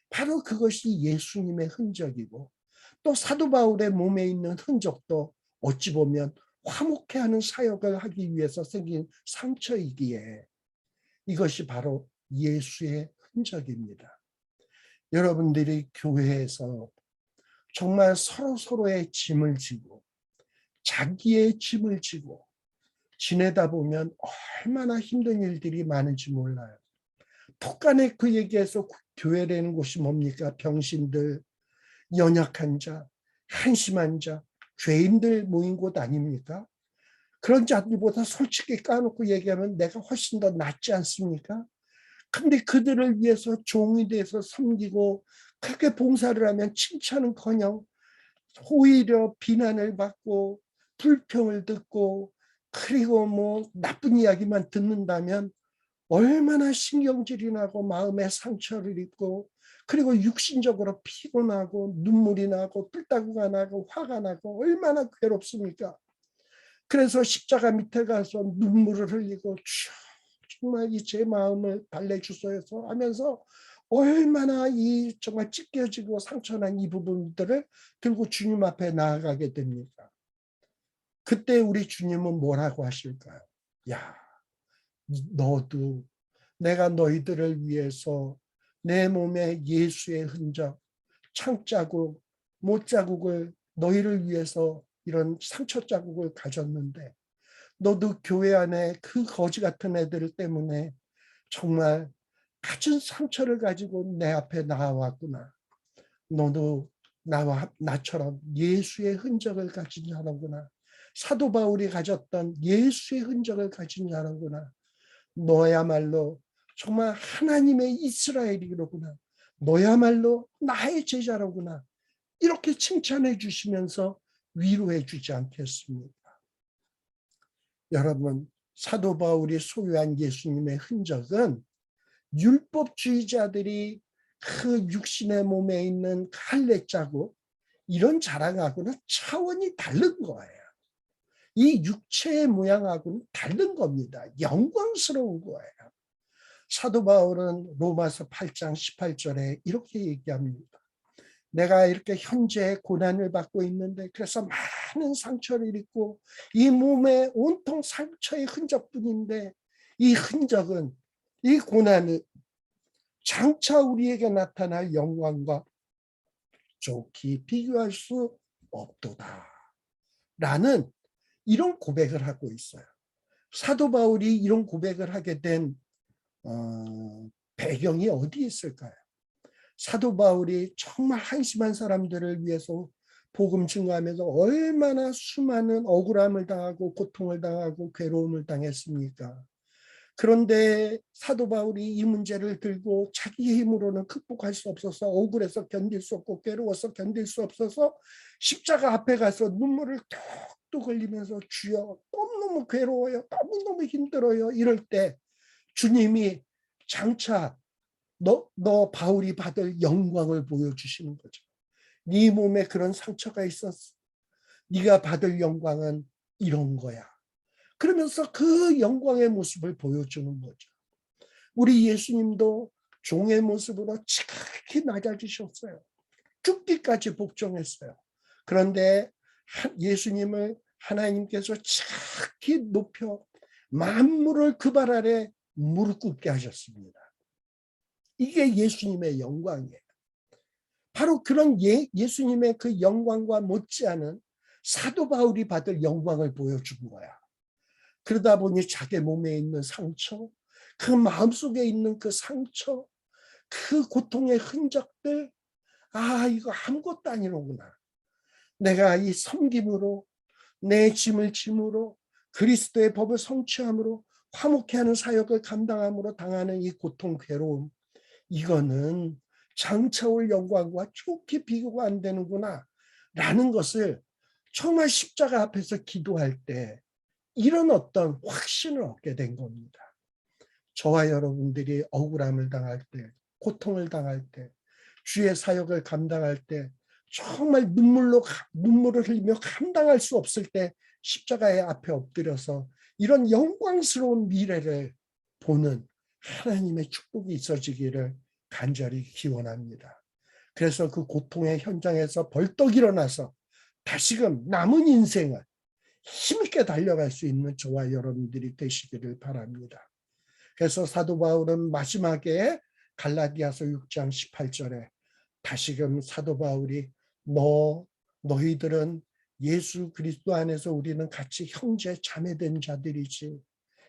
Speaker 1: 바로 그것이 예수님의 흔적이고 또 사도 바울의 몸에 있는 흔적도 어찌 보면 화목케 하는 사역을 하기 위해서 생긴 상처이기에 이것이 바로 예수의 흔적입니다. 여러분들이 교회에서 정말 서로의 짐을 지고 자기의 짐을 지고 지내다 보면 얼마나 힘든 일들이 많은지 몰라요. 폭간에 그 얘기에서 교회라는 곳이 뭡니까? 병신들, 연약한 자, 한심한 자, 죄인들 모인 곳 아닙니까? 그런 자들보다 솔직히 까놓고 얘기하면 내가 훨씬 더 낫지 않습니까? 근데 그들을 위해서 종이 돼서 섬기고 그렇게 봉사를 하면 칭찬은커녕 오히려 비난을 받고 불평을 듣고 그리고 뭐 나쁜 이야기만 듣는다면 얼마나 신경질이 나고 마음에 상처를 입고 그리고 육신적으로 피곤하고 눈물이 나고 뿔따구가 나고 화가 나고 얼마나 괴롭습니까? 그래서 십자가 밑에 가서 눈물을 흘리고 정말 이 제 마음을 달래주소서 하면서 얼마나 이 정말 찢겨지고 상처난 이 부분들을 들고 주님 앞에 나아가게 됩니다. 그때 우리 주님은 뭐라고 하실까요? 야, 너도 내가 너희들을 위해서 내 몸에 예수의 흔적, 창자국, 못자국을 너희를 위해서 이런 상처 자국을 가졌는데 너도 교회 안에 그 거지 같은 애들 때문에 정말 갖은 상처를 가지고 내 앞에 나왔구나. 너도 나처럼 예수의 흔적을 가진 자라구나. 사도 바울이 가졌던 예수의 흔적을 가진 자라구나. 너야말로 정말 하나님의 이스라엘이로구나. 너야말로 나의 제자로구나. 이렇게 칭찬해 주시면서 위로해 주지 않겠습니까? 여러분, 사도 바울이 소유한 예수님의 흔적은 율법주의자들이 그 육신의 몸에 있는 할례자국 이런 자랑하고는 차원이 다른 거예요. 이 육체의 모양하고는 다른 겁니다. 영광스러운 거예요. 사도 바울은 로마서 8장 18절에 이렇게 얘기합니다. 내가 이렇게 현재 고난을 받고 있는데 그래서 많은 상처를 입고 이 몸에 온통 상처의 흔적뿐인데 이 흔적은 이 고난은 장차 우리에게 나타날 영광과 좋게 비교할 수 없도다. 라는 이런 고백을 하고 있어요. 사도 바울이 이런 고백을 하게 된 배경이 어디 있을까요? 사도 바울이 정말 한심한 사람들을 위해서 복음 증거하면서 얼마나 수많은 억울함을 당하고 고통을 당하고 괴로움을 당했습니까? 그런데 사도 바울이 이 문제를 들고 자기의 힘으로는 극복할 수 없어서 억울해서 견딜 수 없고 괴로워서 견딜 수 없어서 십자가 앞에 가서 눈물을 뚝뚝 흘리면서 주여 너무너무 괴로워요. 너무너무 힘들어요. 이럴 때 주님이 장차 너 바울이 받을 영광을 보여주시는 거죠. 네 몸에 그런 상처가 있었어. 네가 받을 영광은 이런 거야. 그러면서 그 영광의 모습을 보여주는 거죠. 우리 예수님도 종의 모습으로 지극히 낮아지셨어요. 죽기까지 복종했어요. 그런데 예수님을 하나님께서 지극히 높여 만물을 그 발 아래 무릎 꿇게 하셨습니다. 이게 예수님의 영광이에요. 바로 그런 예수님의 그 영광과 못지않은 사도 바울이 받을 영광을 보여준 거야. 그러다 보니 자기 몸에 있는 상처, 그 마음속에 있는 그 상처, 그 고통의 흔적들, 이거 아무것도 아니로구나. 내가 이 섬김으로 내 짐을 짐으로 그리스도의 법을 성취함으로 화목해 하는 사역을 감당함으로 당하는 이 고통, 괴로움, 이거는 장차 올 영광과 좋게 비교가 안 되는구나 라는 것을 정말 십자가 앞에서 기도할 때 이런 어떤 확신을 얻게 된 겁니다. 저와 여러분들이 억울함을 당할 때, 고통을 당할 때, 주의 사역을 감당할 때 정말 눈물을 흘리며 감당할 수 없을 때 십자가의 앞에 엎드려서 이런 영광스러운 미래를 보는 하나님의 축복이 있어지기를 간절히 기원합니다. 그래서 그 고통의 현장에서 벌떡 일어나서 다시금 남은 인생을 힘있게 달려갈 수 있는 저와 여러분들이 되시기를 바랍니다. 그래서 사도 바울은 마지막에 갈라디아서 6장 18절에 다시금 사도 바울이 너희들은 예수 그리스도 안에서 우리는 같이 형제 자매된 자들이지.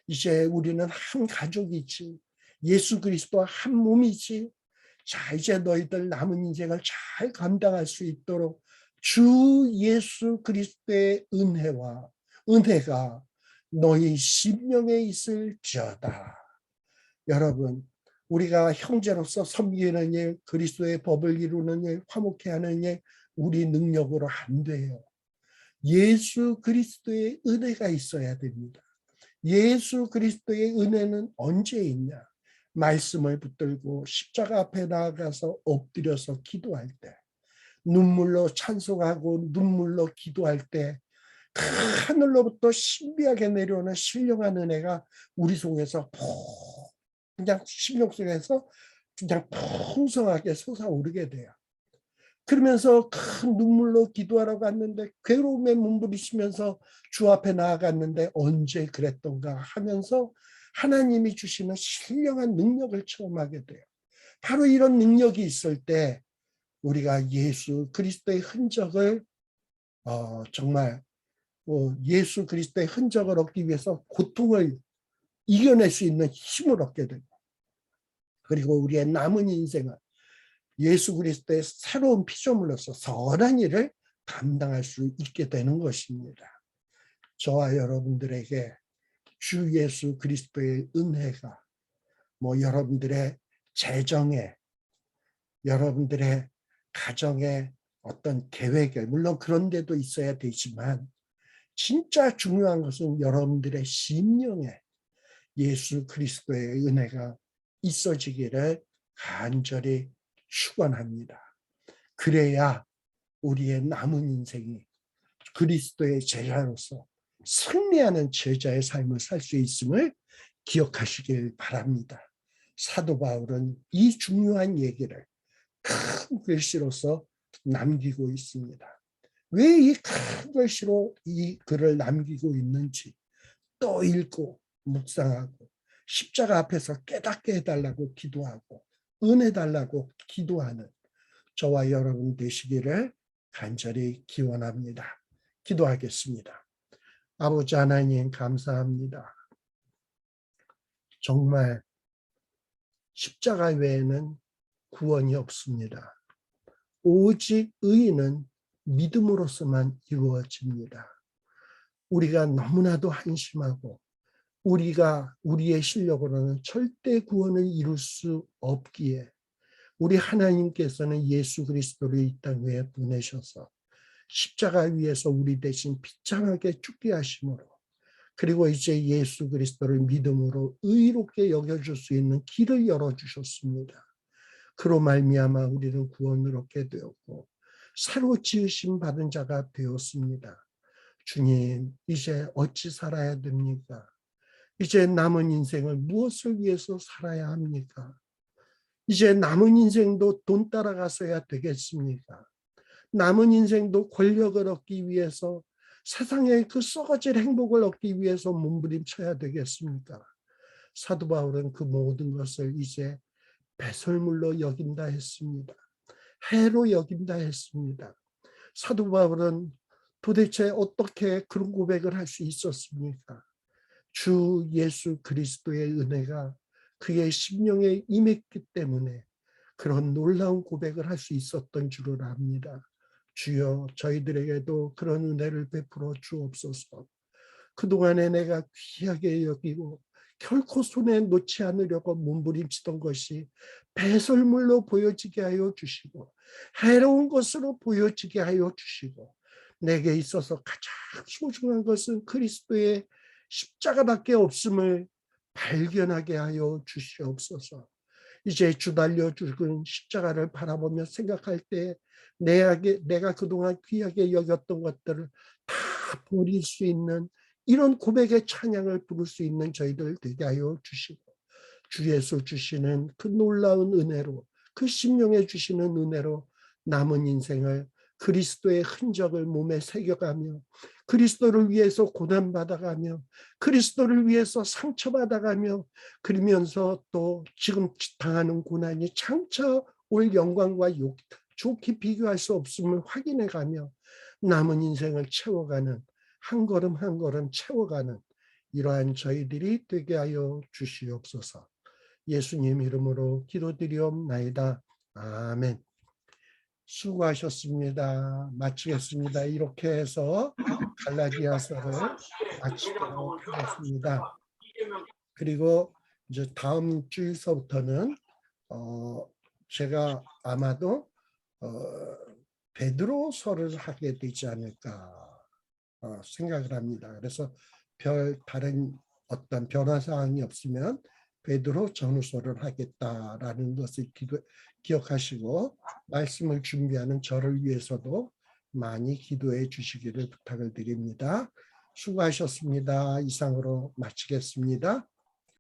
Speaker 1: 이제 우리는 한 가족이지. 예수 그리스도와 한 몸이지. 자, 이제 너희들 남은 인생을 잘 감당할 수 있도록 주 예수 그리스도의 은혜가 너희 심령에 있을지어다. 여러분, 우리가 형제로서 섬기는 일, 그리스도의 법을 이루는 일, 화목해 하는 일, 우리 능력으로 안 돼요. 예수 그리스도의 은혜가 있어야 됩니다. 예수 그리스도의 은혜는 언제 있냐? 말씀을 붙들고 십자가 앞에 나아가서 엎드려서 기도할 때, 눈물로 찬송하고 눈물로 기도할 때 그 하늘로부터 신비하게 내려오는 신령한 은혜가 우리 속에서 그냥 심령 속에서 그냥 풍성하게 솟아오르게 돼요. 그러면서 큰 눈물로 기도하러 갔는데 괴로움에 몸부리시면서 주 앞에 나아갔는데 언제 그랬던가 하면서 하나님이 주시는 신령한 능력을 체험하게 돼요. 바로 이런 능력이 있을 때 우리가 예수 그리스도의 흔적을 정말 예수 그리스도의 흔적을 얻기 위해서 고통을 이겨낼 수 있는 힘을 얻게 됩니다. 그리고 우리의 남은 인생은 예수 그리스도의 새로운 피조물로서 선한 일을 감당할 수 있게 되는 것입니다. 저와 여러분들에게 주 예수 그리스도의 은혜가 여러분들의 재정에, 여러분들의 가정에 어떤 계획에, 물론 그런 데도 있어야 되지만 진짜 중요한 것은 여러분들의 심령에 예수 그리스도의 은혜가 있어지기를 간절히 축원합니다. 그래야 우리의 남은 인생이 그리스도의 제자로서 승리하는 제자의 삶을 살 수 있음을 기억하시길 바랍니다. 사도 바울은 이 중요한 얘기를 큰 글씨로서 남기고 있습니다. 왜 이 큰 글씨로 이 글을 남기고 있는지 또 읽고 묵상하고 십자가 앞에서 깨닫게 해달라고 기도하고 은혜 달라고 기도하는 저와 여러분 되시기를 간절히 기원합니다. 기도하겠습니다. 아버지 하나님 감사합니다. 정말 십자가 외에는 구원이 없습니다. 오직 의는 믿음으로서만 이루어집니다. 우리가 너무나도 한심하고 우리의 실력으로는 절대 구원을 이룰 수 없기에 우리 하나님께서는 예수 그리스도를 이 땅에 보내셔서 십자가 위에서 우리 대신 비참하게 죽게 하심으로, 그리고 이제 예수 그리스도를 믿음으로 의롭게 여겨줄 수 있는 길을 열어주셨습니다. 그로 말미암아 우리는 구원을 얻게 되었고 새로 지으심 받은 자가 되었습니다. 주님, 이제 어찌 살아야 됩니까? 이제 남은 인생을 무엇을 위해서 살아야 합니까? 이제 남은 인생도 돈 따라가서야 되겠습니까? 남은 인생도 권력을 얻기 위해서, 세상의 그 썩어질 행복을 얻기 위해서 몸부림쳐야 되겠습니까? 사도 바울은 그 모든 것을 이제 배설물로 여긴다 했습니다. 해로 여긴다 했습니다. 사도 바울은 도대체 어떻게 그런 고백을 할 수 있었습니까? 주 예수 그리스도의 은혜가 그의 심령에 임했기 때문에 그런 놀라운 고백을 할 수 있었던 줄을 압니다. 주여, 저희들에게도 그런 은혜를 베풀어 주옵소서. 그동안에 내가 귀하게 여기고 결코 손에 놓지 않으려고 몸부림치던 것이 배설물로 보여지게 하여 주시고 해로운 것으로 보여지게 하여 주시고, 내게 있어서 가장 소중한 것은 그리스도의 십자가밖에 없음을 발견하게 하여 주시옵소서. 이제 주달려 죽은 십자가를 바라보며 생각할 때 내가 그동안 귀하게 여겼던 것들을 다 버릴 수 있는 이런 고백의 찬양을 부를 수 있는 저희들 되게 하여 주시고, 주 예수 주시는 그 놀라운 은혜로, 그 심령에 주시는 은혜로 남은 인생을 그리스도의 흔적을 몸에 새겨가며 그리스도를 위해서 고난받아가며 그리스도를 위해서 상처받아가며, 그러면서 또 지금 당하는 고난이 장차 올 영광과 좋게 비교할 수 없음을 확인해가며 남은 인생을 채워가는, 한 걸음 한 걸음 채워가는 이러한 저희들이 되게 하여 주시옵소서. 예수님 이름으로 기도드리옵나이다. 아멘. 수고하셨습니다. 마치겠습니다. 이렇게 해서 갈라디아서를 마치도록 하겠습니다. 그리고 이제 다음 주에서부터는 제가 아마도 베드로서를 하게 되지 않을까 생각을 합니다. 그래서 다른 어떤 변화 사항이 없으면 베드로 전후서를 하겠다라는 것을 기억하시고 말씀을 준비하는 저를 위해서도 많이 기도해 주시기를 부탁을 드립니다. 수고하셨습니다. 이상으로 마치겠습니다.